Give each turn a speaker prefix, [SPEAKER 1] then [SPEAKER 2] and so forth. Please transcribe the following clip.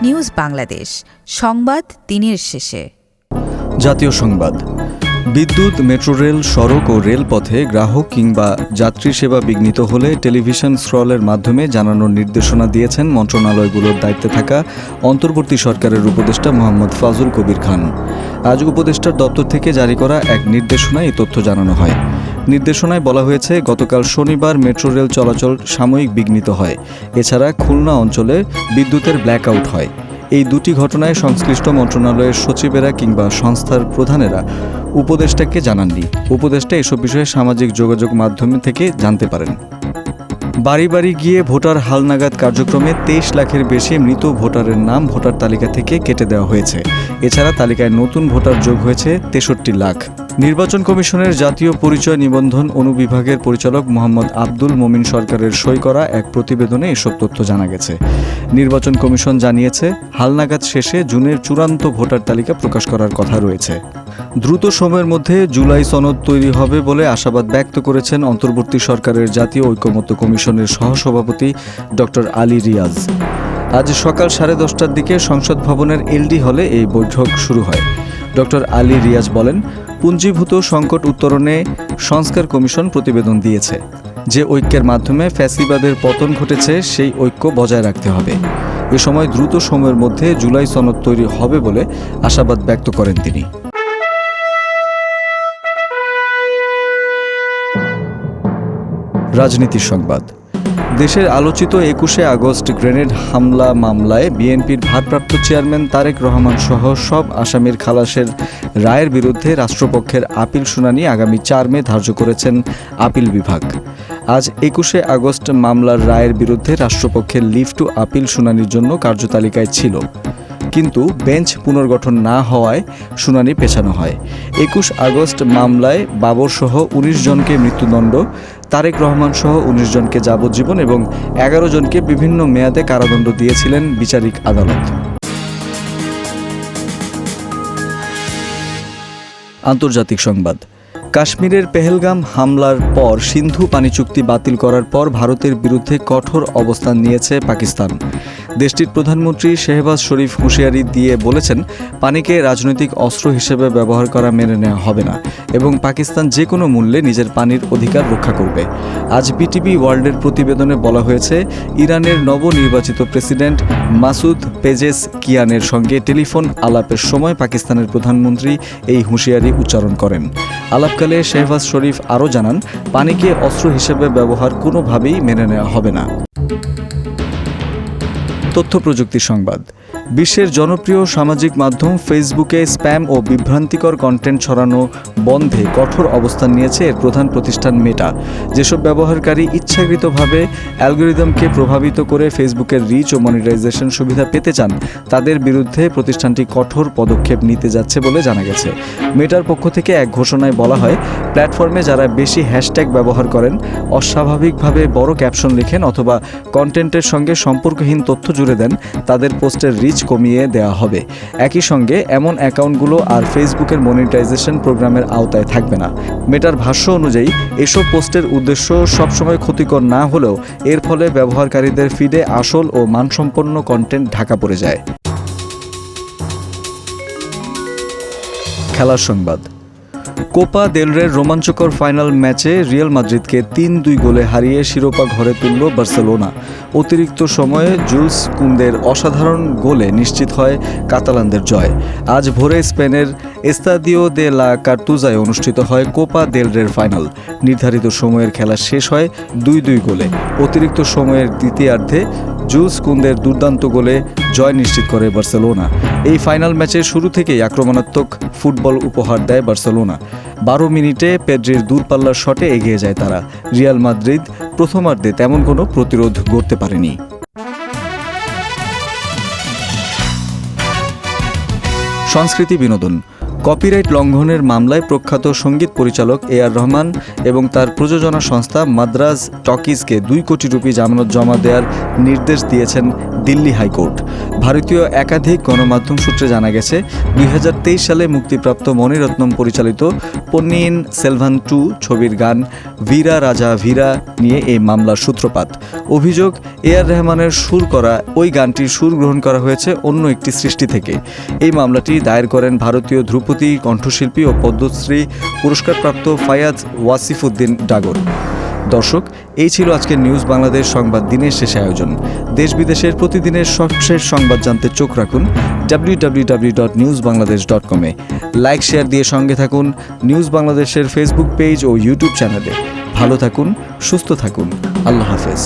[SPEAKER 1] News Bangladesh, সংবাদ দিনের শেষে।
[SPEAKER 2] জাতীয় সংবাদ। বিদ্যুৎ, মেট্রো রেল, সড়ক ও রেলপথে গ্রাহক কিংবা যাত্রী সেবা বিঘ্নিত হলে টেলিভিশন স্ক্রলের মাধ্যমে জানানোর নির্দেশনা দিয়েছেন মন্ত্রণালয়গুলোর দায়িত্বে থাকা অন্তর্বর্তী সরকারের উপদেষ্টা মোহাম্মদ ফাজুল কবির খান। আজ উপদেষ্টার দপ্তর থেকে জারি করা এক নির্দেশনায় এই তথ্য জানানো হয়। নির্দেশনায় বলা হয়েছে, গতকাল শনিবার মেট্রো রেল চলাচল সাময়িক বিঘ্নিত হয়। এছাড়া খুলনা অঞ্চলে বিদ্যুতের ব্ল্যাকআউট হয়। এই দুটি ঘটনায় সংশ্লিষ্ট মন্ত্রণালয়ের সচিবেরা কিংবা সংস্থার প্রধানেরা উপদেষ্টাকে জানাননি। উপদেষ্টা এসব বিষয়ে সামাজিক যোগাযোগ মাধ্যম থেকে জানতে পারেন। বাড়ি বাড়ি গিয়ে ভোটার হালনাগাদ কার্যক্রমে 23 লাখের বেশি মৃত ভোটারের নাম ভোটার তালিকা থেকে কেটে দেওয়া হয়েছে। এছাড়া তালিকায় নতুন ভোটার যোগ হয়েছে 63 লাখ। নির্বাচন কমিশনের জাতীয় পরিচয় নিবন্ধন অনুবিভাগের পরিচালক মোহাম্মদ আব্দুল মোমিন সরকারের সই করা এক প্রতিবেদনে এসব তথ্য জানা গেছে। নির্বাচন কমিশন জানিয়েছে, হালনাগাদ শেষে জুনের চূড়ান্ত ভোটার তালিকা প্রকাশ করার কথা রয়েছে। দ্রুত সময়ের মধ্যে জুলাই সনদ তৈরি হবে বলে আশাবাদ ব্যক্ত করেছেন অন্তর্বর্তী সরকারের জাতীয় ঐকমত্য কমিশনের সহসভাপতি ডক্টর আলী রিয়াজ। আজ সকাল 10:30টার দিকে সংসদ ভবনের এলডি হলে এই বৈঠক শুরু হয়। ডক্টর আলী রিয়াজ বলেন, পুঞ্জীভূত সংকট উত্তরণে সংস্কার কমিশন প্রতিবেদন দিয়েছে। যে ঐক্যের মাধ্যমে ফ্যাসিবাদের পতন ঘটেছে সেই ঐক্য বজায় রাখতে হবে। এ সময় দ্রুত সময়ের মধ্যে জুলাই সনদ তৈরি হবে বলে আশাবাদ ব্যক্ত করেন তিনি। রাজনীতির সংবাদ। দেশের আলোচিত 21শে আগস্ট গ্রেনেড হামলা মামলায় বিএনপির ভারপ্রাপ্ত চেয়ারম্যান তারেক রহমান সহ সব আসামির খালাসের রায়ের বিরুদ্ধে রাষ্ট্রপক্ষের আপিল শুনানি আগামী 4 মে ধার্য করেছেন আপিল বিভাগ। আজ 21শে আগস্ট মামলার রায়ের বিরুদ্ধে রাষ্ট্রপক্ষের লিভ টু আপিল শুনানির জন্য কার্যতালিকায় ছিল, কিন্তু বেঞ্চ পুনর্গঠন না হওয়ায় শুনানি পেছানো হয়। 21 আগস্ট মামলায় বাবর সহ 19 জনকে মৃত্যুদণ্ড, তারেক রহমান সহ 19 জনকে যাবজ্জীবন এবং 11 জনকে বিভিন্ন মেয়াদে কারাদণ্ড দিয়েছিলেন বিচারিক আদালত। আন্তর্জাতিক সংবাদ। কাশ্মীরের পেহেলগাম হামলার পর সিন্ধু পানি চুক্তি বাতিল করার পর ভারতের বিরুদ্ধে কঠোর অবস্থান নিয়েছে পাকিস্তান। দেশটির প্রধানমন্ত্রী শেহবাজ শরীফ হুঁশিয়ারি দিয়ে বলেছেন, পানিকে রাজনৈতিক অস্ত্র হিসেবে ব্যবহার করা মেনে নেওয়া হবে না এবং পাকিস্তান যে কোনো মূল্যে নিজের পানির অধিকার রক্ষা করবে। আজ বিটিভি ওয়ার্ল্ডের প্রতিবেদনে বলা হয়েছে, ইরানের নবনির্বাচিত প্রেসিডেন্ট মাসুদ পেজেশকিয়ানের সঙ্গে টেলিফোন আলাপের সময় পাকিস্তানের প্রধানমন্ত্রী এই হুঁশিয়ারি উচ্চারণ করেন। আলাপকালে শেহবাজ শরীফ আরও জানান, পানিকে অস্ত্র হিসেবে ব্যবহার কোনোভাবেই মেনে নেওয়া হবে না। তথ্য প্রযুক্তি সংবাদ। বিশ্বের জনপ্রিয় সামাজিক মাধ্যম ফেসবুকে স্প্যাম ও বিভ্রান্তিকর কন্টেন্ট ছড়ানো বন্ধে কঠোর অবস্থান নিয়েছে এর প্রধান প্রতিষ্ঠান মেটা। যেসব ব্যবহারকারী ইচ্ছাকৃতভাবে অ্যালগরিদমকে প্রভাবিত করে ফেসবুকের রিচ ও মনিটাইজেশন সুবিধা পেতে চান, তাদের বিরুদ্ধে প্রতিষ্ঠানটি কঠোর পদক্ষেপ নিতে যাচ্ছে বলে জানা গেছে। মেটার পক্ষ থেকে এক ঘোষণায় বলা হয়, প্ল্যাটফর্মে যারা বেশি হ্যাশট্যাগ ব্যবহার করেন, অস্বাভাবিকভাবে বড় ক্যাপশন লেখেন অথবা কন্টেন্টের সঙ্গে সম্পর্কহীন তথ্য জুড়ে দেন, তাদের পোস্টের রিচ কমিয়ে দেওয়া হবে। একই সঙ্গে এমন অ্যাকাউন্টগুলো আর ফেসবুকের মনিটাইজেশন প্রোগ্রামের আওতায় থাকবে না। মেটার ভাষ্য অনুযায়ী এসব পোস্টের উদ্দেশ্য সবসময় ক্ষতিকর না হলেও এর ফলে ব্যবহারকারীদের ফিডে আসল ও মানসম্পন্ন কন্টেন্ট ঢাকা পড়ে যায়। খেলার সংবাদ। কোপা দেল রের রোমাঞ্চকর ফাইনাল ম্যাচে রিয়াল মাদ্রিদকে 3-2 গোলে হারিয়ে শিরোপা ঘরে তুলল বার্সেলোনা। অতিরিক্ত সময়ে জুলস কুন্দের অসাধারণ গোলে নিশ্চিত হয় কাতালানদের জয়। আজ ভোরে স্পেনের এস্তাদিও দে লা কার্তুজায় অনুষ্ঠিত হয় কোপা দেল রের ফাইনাল। নির্ধারিত সময়ের খেলা শেষ হয় 2-2 গোলে। অতিরিক্ত সময়ের দ্বিতীয়ার্ধে জুলস কুন্দের দুর্দান্ত গোলে জয় নিশ্চিত করে বার্সেলোনা। এই ফাইনাল ম্যাচের শুরু থেকেই আক্রমণাত্মক ফুটবল উপহার দেয় বার্সেলোনা। 12 মিনিটে পেড্রির দূরপাল্লার শটে এগিয়ে যায় তারা। রিয়াল মাদ্রিদ প্রথমার্ধে তেমন কোনো প্রতিরোধ গড়তে পারেনি। সংস্কৃতি বিনোদন। কপিরাইট লঙ্ঘনের মামলায় প্রখ্যাত সঙ্গীত পরিচালক A.R. রহমান এবং তার প্রযোজনা সংস্থা মাদ্রাজ টকিজকে 2 কোটি রুপি জামানত জমা দেওয়ার নির্দেশ দিয়েছেন দিল্লি হাইকোর্ট। ভারতীয় একাধিক গণমাধ্যম সূত্রে জানা গেছে 2023 সালে মুক্তিপ্রাপ্ত মণিরত্নম পরিচালিত পন্নিয়িন সেলভান 2 ছবির গান ভীরা রাজা ভীরা নিয়ে এই মামলার সূত্রপাত। অভিযোগ, A.R. রহমানের সুর করা ওই গানটির সুর গ্রহণ করা হয়েছে অন্য একটি সৃষ্টি থেকে। এই মামলাটি দায়ের করেন ভারতীয় ধ্রুপদী কণ্ঠশিল্পী ও পদ্মশ্রী পুরস্কারপ্রাপ্ত ফায়াজ ওয়াসিফউদ্দিন ডাগর। দর্শক, এই ছিল আজকের নিউজ বাংলাদেশ সংবাদ দিনের শেষ আয়োজন। দেশ বিদেশের প্রতিদিনের সবশেষ সংবাদ জানতে চোখ রাখুন www.newsbangladesh.com এ। লাইক শেয়ার দিয়ে সঙ্গে থাকুন নিউজ বাংলাদেশের ফেসবুক পেজ ও ইউটিউব চ্যানেলে। ভালো থাকুন, সুস্থ থাকুন। আল্লাহ হাফেজ।